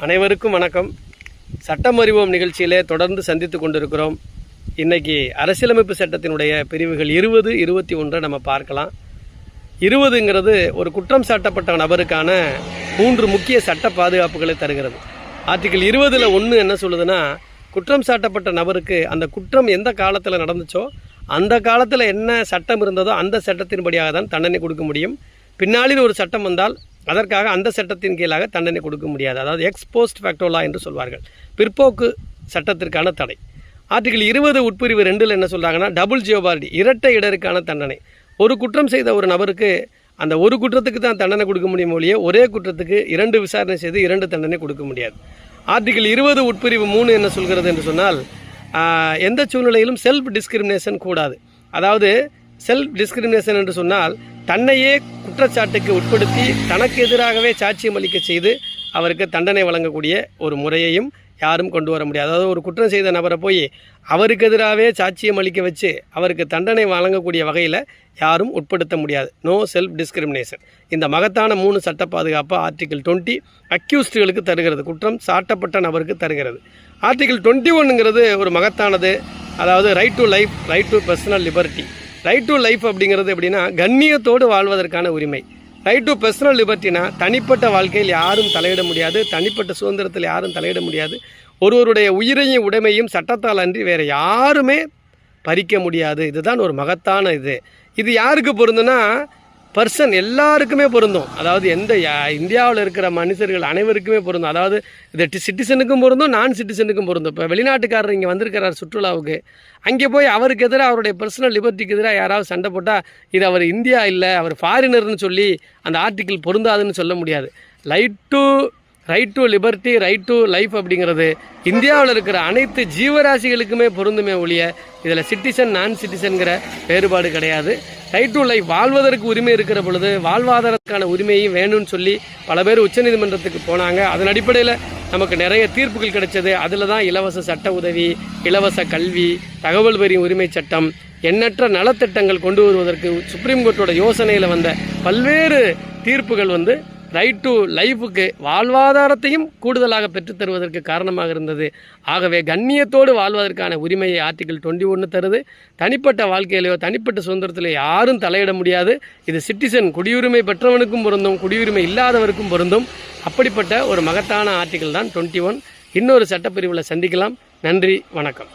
அனைவருக்கும் வணக்கம். சட்டம் அறிவோம் நிகழ்ச்சியிலே தொடர்ந்து சந்தித்து கொண்டிருக்கிறோம். இன்றைக்கி அரசியலமைப்பு சட்டத்தினுடைய பிரிவுகள் 20, 21 நம்ம பார்க்கலாம். 20ங்கிறது ஒரு குற்றம் சாட்டப்பட்ட நபருக்கான 3 முக்கிய சட்ட பாதுகாப்புகளை தருகிறது. ஆர்டிகிள் 20ல் 1 என்ன சொல்லுதுன்னா, குற்றம் சாட்டப்பட்ட நபருக்கு அந்த குற்றம் எந்த காலத்தில் நடந்துச்சோ அந்த காலத்தில் என்ன சட்டம் இருந்ததோ அந்த சட்டத்தின்படியாக தான் தண்டனை கொடுக்க முடியும். பின்னாளில் ஒரு சட்டம் வந்தால் அதற்காக அந்த சட்டத்தின் கீழாக தண்டனை கொடுக்க முடியாது. அதாவது எக்ஸ் போஸ்ட் ஃபேக்டோ லா என்று சொல்வார்கள், பிற்போக்கு சட்டத்திற்கான தடை. ஆர்டிகிள் 20 உட்பிரிவு 2ல் என்ன சொல்கிறாங்கன்னா, டபுள் ஜியோபாரிட்டி, இரட்டை இடருக்கான தண்டனை. ஒரு குற்றம் செய்த ஒரு நபருக்கு அந்த ஒரு குற்றத்துக்கு தான் தண்டனை கொடுக்க முடியும் ஒழிய ஒரே குற்றத்துக்கு 2 விசாரணை செய்து 2 தண்டனை கொடுக்க முடியாது. ஆர்டிகிள் 20 உட்பிரிவு 3 என்ன சொல்கிறது என்று சொன்னால், எந்த சூழ்நிலையிலும் செல்ஃப் டிஸ்கிரிமினேஷன் கூடாது. அதாவது செல்ஃப் டிஸ்கிரிமினேஷன் என்று சொன்னால், தன்னையே குற்றச்சாட்டுக்கு உட்படுத்தி தனக்கு எதிராகவே சாட்சியம் அளிக்க செய்து அவருக்கு தண்டனை வழங்கக்கூடிய ஒரு முறையையும் யாரும் கொண்டு வர முடியாது. அதாவது ஒரு குற்றம் செய்த நபரை போய் அவருக்கு எதிராகவே சாட்சியம் அளிக்க வச்சு அவருக்கு தண்டனை வழங்கக்கூடிய வகையில் யாரும் உட்படுத்த முடியாது. No self discrimination. இந்த மகத்தான 3 சட்ட பாதுகாப்பு ஆர்டிகிள் 20 அக்யூஸ்டுகளுக்கு தருகிறது, குற்றம் சாட்டப்பட்ட நபருக்கு தருகிறது. ஆர்டிகிள் 21ங்கிறது ஒரு மகத்தானது. அதாவது right to life, right to personal liberty. Right to life அப்படிங்கிறது எப்படின்னா, கண்ணியத்தோடு வாழ்வதற்கான உரிமை. ரைட் டு பர்சனல் லிபர்ட்டினா, தனிப்பட்ட வாழ்க்கையில் யாரும் தலையிட முடியாது, தனிப்பட்ட சுதந்திரத்தில் யாரும் தலையிட முடியாது. ஒருவருடைய உயிரையும் உடைமையும் சட்டத்தால் அன்றி வேறு யாருமே பறிக்க முடியாது. இதுதான் ஒரு மகத்தான இது யாருக்கு பொருந்துன்னா, பர்சன் எல்லாருக்குமே பொருந்தும். அதாவது எந்த இந்தியாவில் இருக்கிற மனுஷர்கள் அனைவருக்குமே பொருந்தும். அதாவது இது சிட்டிசனுக்கும் பொருந்தும், நான் சிட்டிசனுக்கும் பொருந்தும். இப்போ வெளிநாட்டுக்காரர் இங்கே வந்திருக்கிறார் சுற்றுலாவுக்கு, அங்கே போய் அவருக்கு எதிராக அவருடைய பர்சனல் லிபர்ட்டிக்கு எதிராக யாராவது சண்டை போட்டால் இது அவர் இந்தியா இல்லை, அவர் ஃபாரினர்னு சொல்லி அந்த ஆர்டிக்கிள் பொருந்தாதுன்னு சொல்ல முடியாது. Right to liberty, right to life அப்படிங்கிறது இந்தியாவில் இருக்கிற அனைத்து ஜீவராசிகளுக்குமே பொருந்துமே ஒழிய இதில் சிட்டிசன் நான் சிட்டிசன்கிற வேறுபாடு கிடையாது. ரைட் டு லைஃப், வாழ்வதற்கு உரிமை இருக்கிற பொழுது வாழ்வாதாரத்துக்கான உரிமையும் வேணும்னு சொல்லி பல பேர் உச்சநீதிமன்றத்துக்கு போனாங்க. அதன் அடிப்படையில் நமக்கு நிறைய தீர்ப்புகள் கிடைச்சது. அதில் தான் இலவச சட்ட உதவி, இலவச கல்வி, தகவல் பெறும் உரிமை சட்டம், எண்ணற்ற நலத்திட்டங்கள் கொண்டு வருவதற்கு சுப்ரீம் கோர்ட்டோட யோசனையில் வந்த பல்வேறு தீர்ப்புகள் ரைட் டு லைஃபுக்கு வாழ்வாதாரத்தையும் கூடுதலாக பெற்றுத்தருவதற்கு காரணமாக இருந்தது. ஆகவே கண்ணியத்தோடு வாழ்வதற்கான உரிமையை ஆர்டிகிள் 21 தருது. தனிப்பட்ட வாழ்க்கையிலையோ தனிப்பட்ட சுதந்திரத்திலே யாரும் தலையிட முடியாது. இது சிட்டிசன், குடியுரிமை பெற்றவனுக்கும் பொருந்தும், குடியுரிமை இல்லாதவருக்கும் பொருந்தும். அப்படிப்பட்ட ஒரு மகத்தான ஆர்டிகிள் தான் 21. இன்னொரு சட்டப்பிரிவில் சந்திக்கலாம். நன்றி, வணக்கம்.